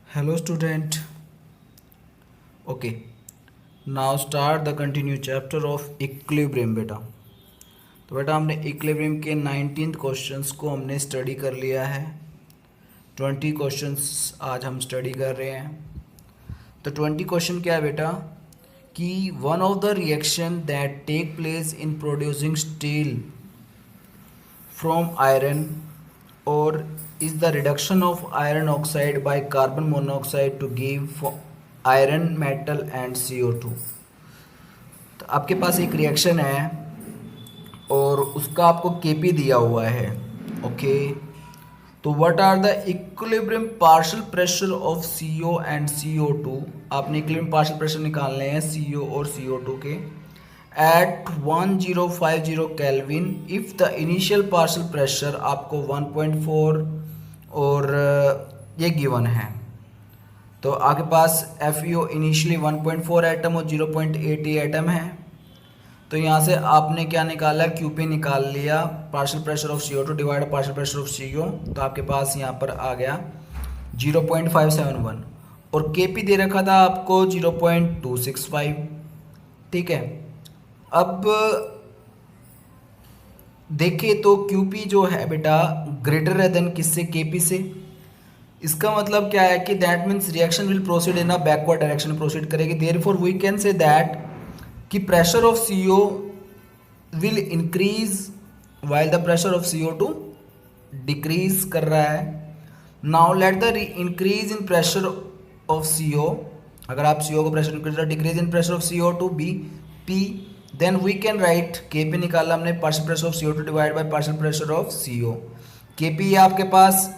Hello student. Okay. Now start the continued chapter of equilibrium बेटा। तो बेटा हमने इक्विलिब्रियम के 19th क्वेश्चंस को हमने स्टडी कर लिया है। 20 क्वेश्चंस आज हम स्टडी कर रहे हैं। तो 20 क्वेश्चन क्या है बेटा कि one of the reaction that take place in producing steel from iron और is the reduction of iron oxide by carbon monoxide to give iron metal and CO2। तो आपके पास एक रिएक्शन है और उसका आपको Kp दिया हुआ है। ओके, तो what are the equilibrium partial pressure of CO and CO2। आपने इक्विलिब्रियम पार्शियल प्रेशर निकालने हैं CO और CO2 के at 1050 kelvin if the initial partial pressure आपको 1.4 और ये गिवन है। तो आपके पास FeO इनिशियली 1.4 एटम और 0.8 एटम है। तो यहाँ से आपने क्या निकाला, Qp निकाल लिया, partial pressure of CO2 divide partial pressure of CO। तो आपके पास यहाँ पर आ गया 0.571 और Kp दे रखा था आपको 0.265। ठीक है, अब देखिए तो Qp जो है बेटा ग्रेटर है देन किससे, Kp से। इसका मतलब क्या है कि that means reaction will proceed in a backward direction में प्रोसीड करेगी। Therefore we can say that कि pressure of CO will increase while the pressure of CO2 decrease कर रहा है। Now let the increase in pressure of CO, अगर आप CO को pressure increase decrease in pressure of CO2 be P, then we can write Kp निकाला हमने partial pressure of CO2 divide by partial pressure of CO। Kp आपके पास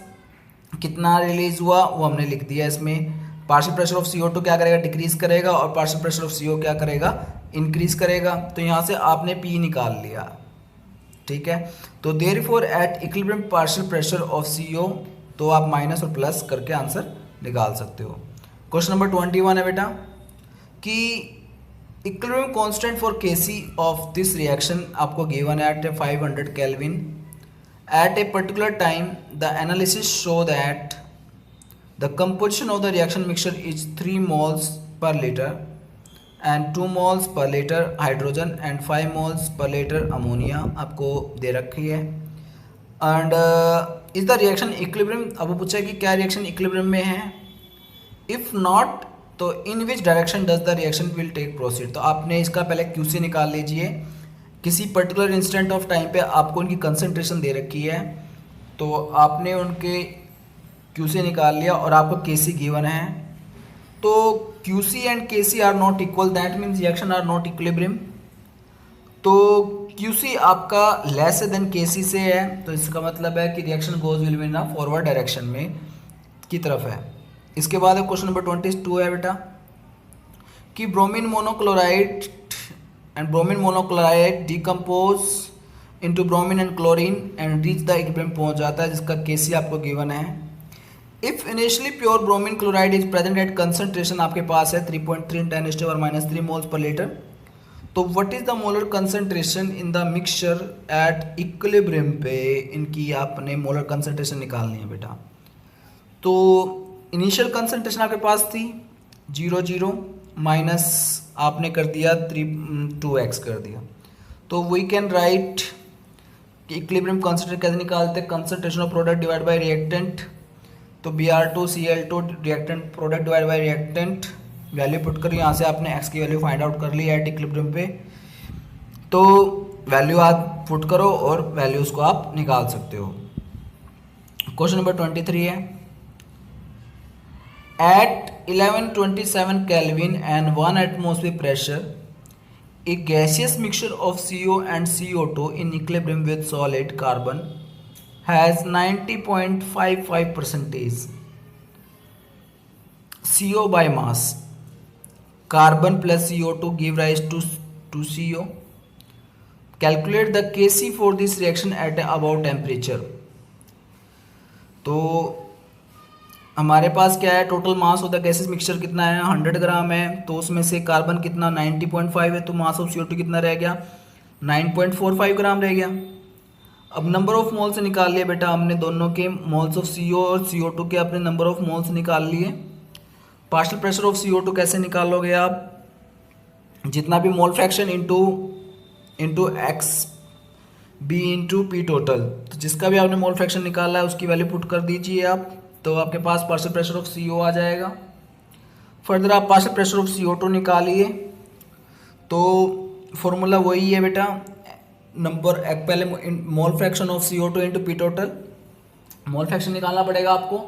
कितना release हुआ वो हमने लिख दिया इसमें। पार्शियल प्रेशर ऑफ CO2 क्या करेगा, डिक्रीज करेगा, और पार्शियल प्रेशर ऑफ CO क्या करेगा, इंक्रीज करेगा। तो यहाँ से आपने P निकाल लिया। ठीक है, तो therefore at equilibrium partial pressure of CO, तो आप माइनस और प्लस करके आंसर निकाल सकते हो। क्वेश्चन नंबर 21 है बेटा कि equilibrium constant for Kc of this reaction आपको गिवन है at 500 kelvin. At a particular time, the analysis show that the composition of the reaction mixture is 3 moles per liter and 2 moles per liter hydrogen and 5 moles per liter ammonia आपको दे रखी है। And is the reaction equilibrium, अब पूछा कि क्या reaction equilibrium में है। If not, तो in which direction does the reaction will take proceed। तो आपने इसका पहले QC निकाल लीजिए। किसी पर्टिकुलर इंस्टेंट ऑफ टाइम पे आपको उनकी कंसंट्रेशन दे रखी है, तो आपने उनके QC निकाल लिया और आपको Kc गिवन है। तो QC and Kc are not equal, that means reaction are not equilibrium. तो QC आपका लेस देन Kc से है, तो इसका मतलब है कि reaction goes will be in forward direction में की तरफ है। इसके बाद क्वेश्चन नंबर 22 है बेटा कि bromine monochloride and bromine monochloride decompose into bromine and chlorine and reach the equilibrium पहुंच जाता है, जिसका Kc आपको गिवन है। If initially pure bromine chloride is present at concentration आपके पास है 3.3 × 10⁻³ moles per liter, तो what is the molar concentration in the mixture at equilibrium पे इनकी आपने मोलर concentration निकालनी है बेटा। तो इनिशियल concentration आपके पास थी 0 माइनस आपने कर दिया 2x कर दिया। तो we can write equilibrium concentration कैसे निकालते हैं, concentration of product divide by reactant. तो Br2Cl2 reactant product divide by reactant, value put कर यहाँ से आपने x की वैल्यू फाइंड आउट कर ली एट इक्विलिब्रियम पे। तो वैल्यू आप पुट करो और वैल्यूज को आप निकाल सकते हो। क्वेश्चन नंबर 23 है At 1127 Kelvin and 1 atmosphere pressure, a gaseous mixture of CO and CO2 in equilibrium with solid carbon has 90.55% CO by mass. Carbon plus CO2 give rise to CO. Calculate the Kc for this reaction at about temperature. तो हमारे पास क्या है, total mass of the gases mixture कितना है 100 ग्राम है, तो उसमें से कार्बन कितना 90.5 है, तो मास ऑफ CO2 कितना रह गया 9.45 ग्राम रह गया। अब नंबर ऑफ मोल्स निकाल लिए बेटा हमने, दोनों के मोल्स ऑफ CO और CO2 के अपने नंबर ऑफ मोल्स निकाल लिए। पार्शियल प्रेशर ऑफ CO2 कैसे निकालोगे आप, जितना भी mole fraction into X B into P total, तो जिसका भी आपने मोल फ्रैक्शन निकाला है उसकी वैल्यू पुट कर दीजिए आप, तो आपके पास पार्शियल प्रेशर ऑफ CO आ जाएगा। फर्दर आप पार्शियल प्रेशर ऑफ CO2 निकालिए, तो फॉर्मूला वही है बेटा, नंबर एक पहले mole fraction of CO2 into P total, mole fraction निकालना पड़ेगा आपको,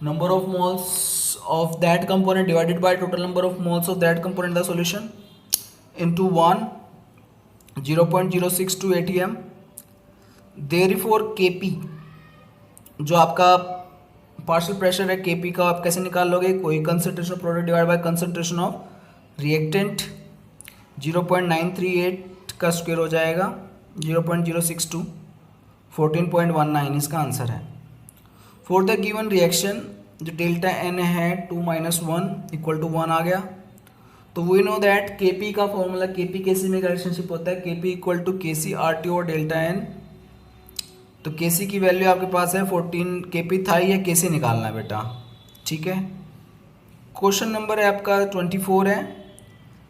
number of moles of that component divided by total number of moles of that component the solution into 1 0.062 ATM। Therefore Kp जो आपका partial pressure है, Kp का आप कैसे निकाल लोगे, कोई concentration of product divide bye concentration of reactant 0.938 का स्क्वायर हो जाएगा 0.062 14.19 इसका आंसर है। फॉर द गिवन रिएक्शन जो डेल्टा एन है 2 - 1 इक्वल टू 1 आ गया, तो वी नो दैट Kp का फॉर्मूला Kp Kc में रिलेशनशिप होता है, Kp equal to Kc RT और डेल्टा एन। तो Kc की वैल्यू आपके पास है 14, Kp था या Kc निकालना है बेटा, ठीक है। क्वेश्चन नंबर है आपका 24 है,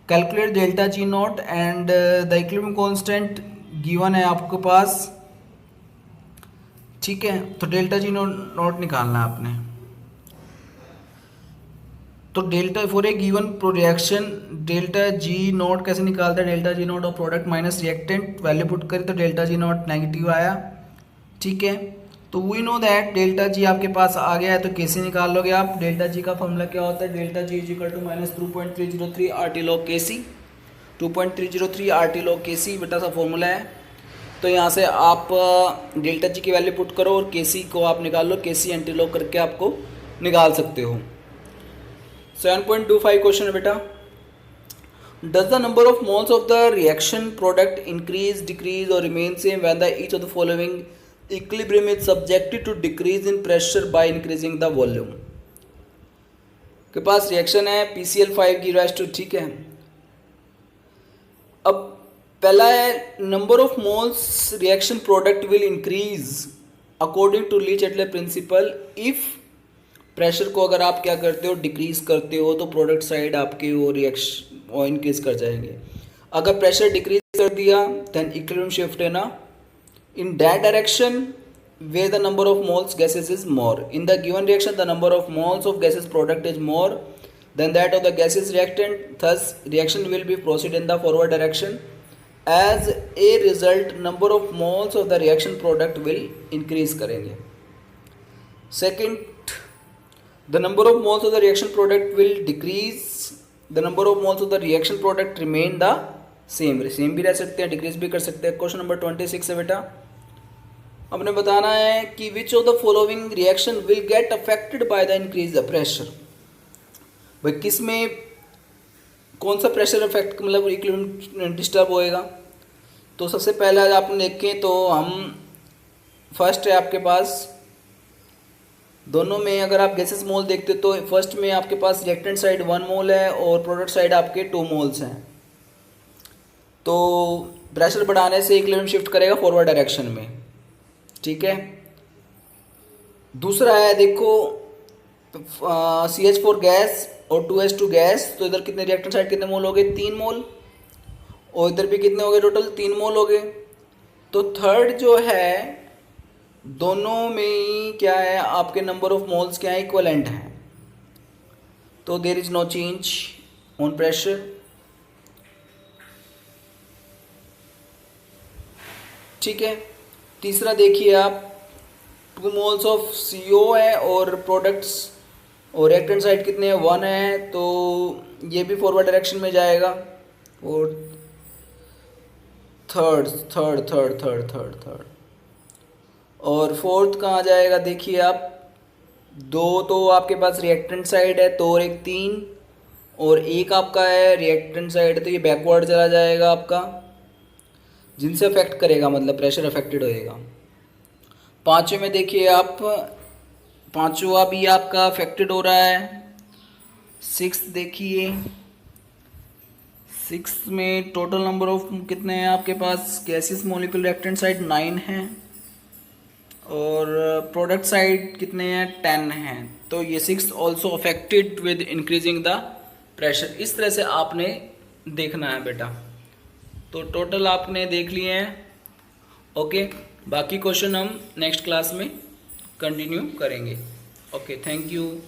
calculate delta G not and the equilibrium constant given है आपके पास, ठीक है। तो डेल्टा G नॉट निकालना है आपने, तो delta for a given reaction delta G not कैसे निकालता है, डेल्टा G नॉट और product minus reactant value put करें तो डेल्टा G नॉट नेगेटिव आया, ठीक है। तो we know that delta G आपके पास आ गया है, तो कैसे निकाल लोगे आप, डेल्टा G का फॉर्मूला क्या होता है, delta G is equal to minus 2.303 RT log Kc, 2.303 RT log Kc बेटा सा फॉर्मूला है। तो यहाँ से आप डेल्टा G की वैल्यू पुट करो और Kc को आप निकाल लो, Kc एंटी लॉग करके आपको निकाल सकते हो। 7.25 क्वेश्चन है बेटा, does the number of moles of the reaction product increase decrease और remain same when the each of the following equilibrium is subjected to decrease in pressure by increasing the volume. के पास reaction है PCl5 की rise to, ठीक है। अब पहला है number of moles reaction product will increase according to Le Chatelier principle if pressure को अगर आप क्या करते हो डिक्रीज करते हो तो प्रोडक्ट साइड आपके वो रिएक्शन वो इंक्रीज कर जाएंगे। अगर प्रेशर डिक्रीज कर दिया देन इक्विलिब्रियम शिफ्ट है ना in that direction where the number of moles gases is more. In the given reaction the number of moles of gases product is more than that of the gases reactant, thus reaction will be proceed in the forward direction. As a result number of moles of the reaction product will increase करेंगे। Second, the number of moles of the reaction product will decrease, the number of moles of the reaction product remain the same भी रह सकते हैं, decrease भी कर सकते हैं। Question number 26 है बेटा, आपने बताना है कि which of the following reaction will get affected by the increase the pressure. भाई किस में कौन सा प्रेशर अफेक्ट मतलब इक्विलिब्रियम डिस्टर्ब होएगा। तो सबसे पहला आप देखें तो हम फर्स्ट है आपके पास दोनों में अगर आप गैसेस मोल देखते तो फर्स्ट में आपके पास रिएक्टेंट साइड 1 मोल है और प्रोडक्ट साइड आपके 2 मोल्स हैं। तो प्रेशर बढ़ाने से इक्विलिब्रियम शिफ्ट करेगा फॉरवर्ड डायरेक्शन में, ठीक है। दूसरा है देखो CH4 गैस और 2H2 गैस, तो इधर कितने रिएक्टेंट साइड कितने मोल हो गए 3 मोल और इधर भी कितने हो गए टोटल 3 मोल हो गए। तो थर्ड जो है दोनों में ही क्या है आपके नंबर ऑफ मोल्स क्या है इक्वलेंट हैं, तो there is no change on pressure, ठीक है। तीसरा देखिए आप 2 मोल्स ऑफ CO है और प्रोडक्ट्स और रिएक्टेंट साइड कितने हैं 1 है, तो ये भी फॉरवर्ड डायरेक्शन में जाएगा। और थर्ड और फोर्थ कहाँ जाएगा देखिए आप 2 तो आपके पास रिएक्टेंट साइड है तो और एक 3 और एक आपका है रिएक्टेंट साइड, तो ये बैकवर्ड चला जाएगा आपका, जिनसे अफेक्ट करेगा मतलब प्रेशर अफेक्टेड होएगा। पांचवें में देखिए आप पांचवा भी आपका अफेक्टेड हो रहा है। 6 देखिए 6 में टोटल नंबर ऑफ कितने हैं आपके पास गैसेस मॉलिक्यूल रिएक्टेंट साइड 9 हैं और प्रोडक्ट साइड कितने हैं 10 हैं, तो ये 6 also affected with increasing the pressure. इस तरह से आपने देखना है बेटा। तो टोटल आपने देख लिए हैं। ओके, बाकी क्वेश्चन हम नेक्स्ट क्लास में कंटिन्यू करेंगे। Okay, thank you.